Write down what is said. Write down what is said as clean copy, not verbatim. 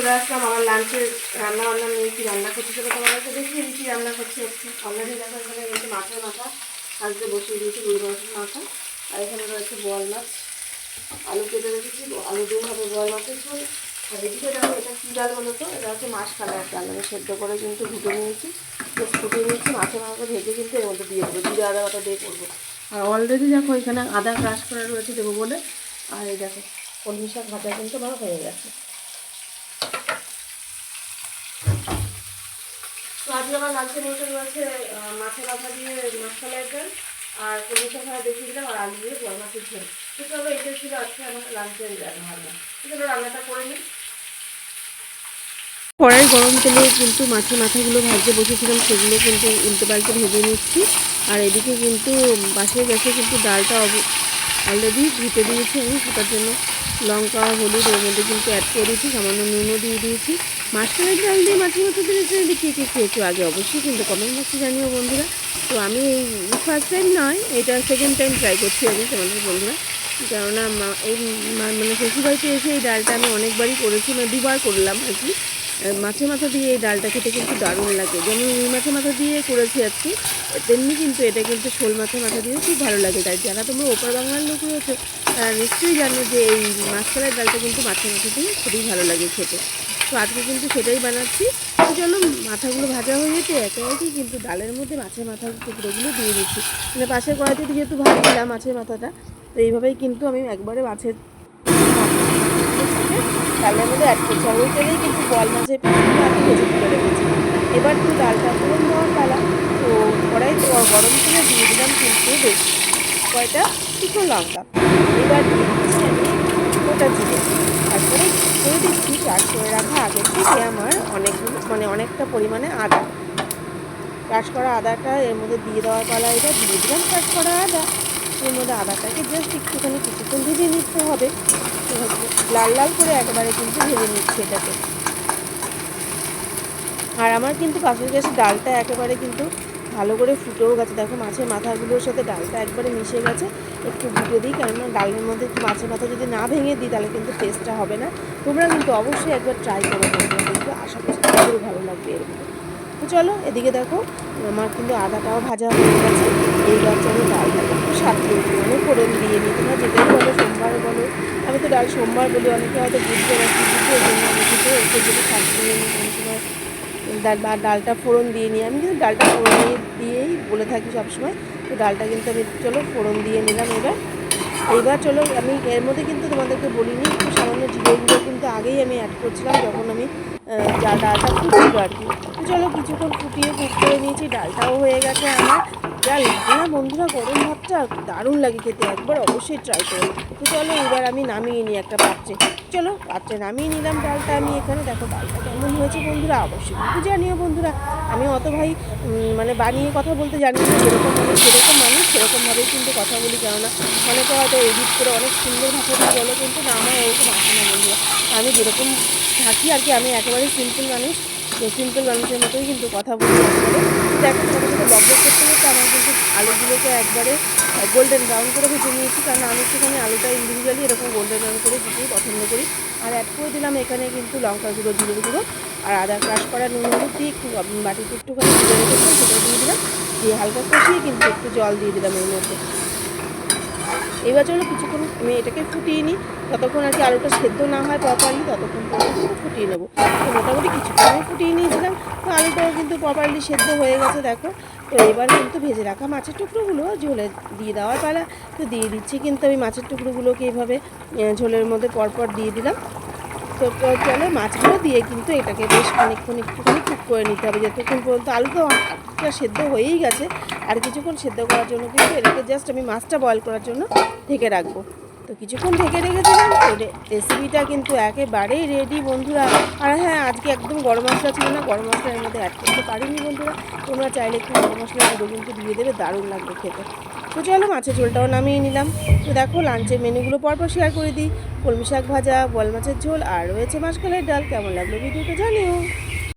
চলে আসলাম আমার লাঞ্চের রান্না বান্না নিয়ে। কী রান্না করছি সেটা তোমাদেরকে দেখিয়ে দিচ্ছি। রান্না করছি একটু অলরেডি দেখো এখানে রয়েছে মাছের মাথা, আজকে বসিয়ে দিয়েছি রুই মাছের মাথা। আর এখানে রয়েছে বোয়াল মাছ, আলু কেটে রেখেছি, আলু দিয়ে হবে বোয়াল মাছের ঝোল। আর এদিকে দেখো এটা কী ডাল বলো তো, এটা হচ্ছে মাছকালার ডাল। আমি সেদ্ধ করে কিন্তু ভুটে নিয়েছি, বেশ ফুটিয়ে নিয়েছি। মাছের মাথা ভেজে কিন্তু এর মধ্যে দিয়ে দেবো, জিরে আদা বাটা দিয়ে করবো। আর অলরেডি দেখো এখানে আদা ক্রাশ করা রয়েছে দেবো বলে। আর এই দেখো কলমি শাক ভাজা কিন্তু আমার হয়ে গেছে। তো আজকে আমার লাঞ্চের মধ্যে রয়েছে মাছের মাথা দিয়ে মাছকালার ডাল, আর কলমি শাক ভাজা দেখিয়ে দিলাম, আর আলু দিয়ে বোয়াল মাছের ঝোল। তো চলো এটা ছিল আজকে আমার লাঞ্চের রান্না। চলো রান্নাটা করে নিই। কড়াই গরম তেলে কিন্তু মাছের মাথাগুলো ভাজতে বসেছিলাম, সেগুলো কিন্তু উল্টে পাল্টে ভেজে নিচ্ছি। আর এদিকে কিন্তু পাশের গ্যাসে কিন্তু ডালটা অলরেডি ধুতে দিয়েছি আমি, ফোটার জন্য লঙ্কা হলুদ এর মধ্যে কিন্তু অ্যাড করে দিয়েছি, সামান্য নুনও দিয়ে দিয়েছি। মাছকালের ডাল দিয়ে মাছের মাথা দিয়ে কে কে খেয়েছো আগে অবশ্যই কিন্তু কমেন্ট বক্সে জানিও বন্ধুরা। তো আমি এই ফার্স্ট টাইম নয়, এটা সেকেন্ড টাইম ট্রাই করছি আমি তোমাদের বন্ধুরা। কেননা এই মানে শ্বশুরবাড়িতে এসে এই ডালটা আমি অনেকবারই করেছি, মানে দুবার করলাম আর কি। মাছের মাথা দিয়ে এই ডালটা খেতে কিন্তু দারুণ লাগে, যেমন রুই মাছের মাথা দিয়ে করেছি আজকে, তেমনি কিন্তু এটা কিন্তু শোল মাছের মাথা দিয়েও খুব ভালো লাগে। তাই যারা তোমরা ওপার বাংলার লোক রয়েছে তারা নিশ্চয়ই জানো যে এই মাছকালার ডালটা কিন্তু মাছের মাথা দিয়ে খুবই ভালো লাগে খেতে। তো আজকে কিন্তু সেটাই বানাচ্ছি। তো চলো মাথাগুলো ভাজা হয়ে যেতে একে একে কিন্তু ডালের মধ্যে মাছের মাথার টুকরোগুলো দিয়ে দিচ্ছি। মানে পাশের কড়াইতে যেহেতু ভাজছিলাম মাছের মাথাটা, তো এইভাবেই কিন্তু আমি একবারে মাছের ডালের মধ্যে অ্যাড করছি। আর ওই তেলেই কিন্তু বোয়াল মাছের পিসগুলো আমি ভেজে তুলে রেখেছি। এবার তো ডালটা ফোড়ন দেওয়ার পালা। তো কড়াই গরম করে দিয়ে দিলাম কিন্তু বেশ কয়টা শুকনো লঙ্কা। এবার দিয়ে দিচ্ছি আমি গোটা জিরে, তারপরে করে দিচ্ছি ক্রাশ করে রাখা আগের থেকে আমার অনেকটা পরিমাণে আদা। ক্রাশ করা আদাটা এর মধ্যে দিয়ে দেওয়ার পালা। এবার দিয়ে দিলাম ক্রাশ করা আদা। এর মধ্যে আদাটাকে জাস্ট একটুখানি কিছুক্ষণ ভেজে নিতে হবে, লাল লাল করে একেবারে কিন্তু ভেজে নিচ্ছে এটাকে। আর আমার কিন্তু পাশের গ্যাসে ডালটা একেবারে কিন্তু ভালো করে ফুটেও গেছে। দেখো মাছের মাথাগুলোর সাথে ডালটা একবারে মিশে গেছে। একটু ফুটে দিই, কেননা ডালের মধ্যে একটু মাছের মাথা যদি না ভেঙে দিই তাহলে কিন্তু টেস্টটা হবে না। তোমরা কিন্তু অবশ্যই একবার ট্রাই করে দেখবে, কিন্তু আশা করছি খুবই ভালো লাগবে এর মধ্যে। তো চলো এদিকে দেখো আমার কিন্তু আদাটাও ভাজা হয়ে গেছে। এইবার চলো ডালটাকে একটু সাজিয়ে মানে ফোড়ন দিয়ে নিই। তোমরা যেটাই বলো, সোমবার বলো, আমি তো ডাল সোমবার বলি, অনেকে হয়তো বুঝতে পারছি কিন্তু ওই জন্য আমি কিন্তু ওকে যদি সাজিয়ে নিই কোনো সময় ডালটা ফোড়ন দিয়ে নিই। আমি কিন্তু ডালটা ফোড়ন দিয়েই বলে থাকি সবসময়। তো ডালটা কিন্তু আমি চলো ফোড়ন দিয়ে নিলাম। এইবার চলো আমি এর মধ্যে কিন্তু তোমাদেরকে বলিনি, একটু সামান্য জিরে গুঁড়ো কিন্তু আগেই আমি অ্যাড করছিলাম যখন আমি ডালটা ফুটছিল আর কি। তো চলো কিছুক্ষণ ফুটিয়ে কুক করে নিয়েছি, ডালটাও হয়ে গেছে আমার। যা লাগে না বন্ধুরা গরম ভাতটা, দারুণ লাগে খেতে, একবার অবশ্যই ট্রাই করো। তো চলো এবার আমি নামিয়ে নিই একটা পাত্রে। চলো পাত্রে নামিয়ে নিলাম ডালটা আমি। এখানে দেখো ডালটা কেমন হয়েছে বন্ধুরা অবশ্যই কিন্তু জানিও বন্ধুরা। আমি অত ভাই মানে বানিয়ে কথা বলতে জানি না, যেরকম মানুষ সেরকমভাবেই কিন্তু কথা বলি। কেননা অনেকে হয়তো এডিট করে অনেক সুন্দর ভাষাটা বলে, কিন্তু না, আমার এরকম আসে না বন্ধুরা। আমি যেরকম থাকি আর কি, আমি একেবারেই সিম্পল মানুষ, সিম্পল মানুষের মতোই কিন্তু কথা বলি একেবারে। দেখো ছোটো ছোটো বক বক করতে করতে আমার কিন্তু আলুগুলোকে একবারে গোল্ডেন ব্রাউন করে ভেজে নিয়েছি, কারণ আমি একটুখানি আলুটা ইন্ডিভিজুয়ালি এরকম গোল্ডেন ব্রাউন করে ভেজেই পছন্দ করি। আর অ্যাড করে দিলাম এখানে কিন্তু লঙ্কা গুঁড়ো, জিরে গুঁড়ো আর আদা ক্রাশ করা নুন হলুদ দিয়ে একটু বাটিতে একটুখানি ভেজে রেখেছিলাম, সেটা দিয়ে দিলাম। দিয়ে হালকা কষিয়ে কিন্তু একটু জল দিয়ে দিলাম এর মধ্যে। এবার চলো কিছুক্ষণ আমি এটাকে ফুটিয়ে নিই, যতক্ষণ আর কি আলুটা সেদ্ধ না হয় প্রপারলি ততক্ষণ পর্যন্ত ফুটিয়ে নেবো। তো মোটামুটি কিছুক্ষণ আমি ফুটিয়ে নিয়েছিলাম, তো আলুটাও কিন্তু প্রপারলি সেদ্ধ হয়ে গেছে দেখো। তো এবার কিন্তু ভেজে রাখা মাছের টুকরোগুলো ঝোলে দিয়ে দেওয়ার পালা। তো দিয়ে দিচ্ছি কিন্তু আমি মাছের টুকরোগুলোকে এইভাবে ঝোলের মধ্যে পরপর দিয়ে দিলাম। তো চলো মাছগুলো দিয়ে কিন্তু এটাকে বেশ অনেকক্ষণ একটুখানি কুক করে নিতে হবে, যতক্ষণ পর্যন্ত আলু তো অনেকটা সেদ্ধ হয়েই গেছে। আর কিছুক্ষণ সেদ্ধ করার জন্য কিন্তু এটাকে জাস্ট আমি মাছটা বয়েল করার জন্য ঢেকে রাখবো। তো কিছুক্ষণ ঢেকে রেখেছিলাম, তো রেসিপিটা কিন্তু একেবারেই রেডি বন্ধুরা। আর হ্যাঁ, আজকে একদম গরম মশলা ছিল না, গরম মশলা এর মধ্যে অ্যাড করতে পারিনি বন্ধুরা। তোমরা চাইলে একটু গরম মশলা গুঁড়ো কিন্তু দিয়ে দেবে, দারুণ লাগবে খেতে। তো চলো মাছের ঝোলটাও নামিয়ে নিলাম। তো দেখো লাঞ্চের মেনুগুলো পরপর শেয়ার করে দিই। কলমি শাক ভাজা, বোয়াল মাছের ঝোল, আর রয়েছে মাছকালের ডাল। কেমন লাগলো ভিডিওটা জানিও।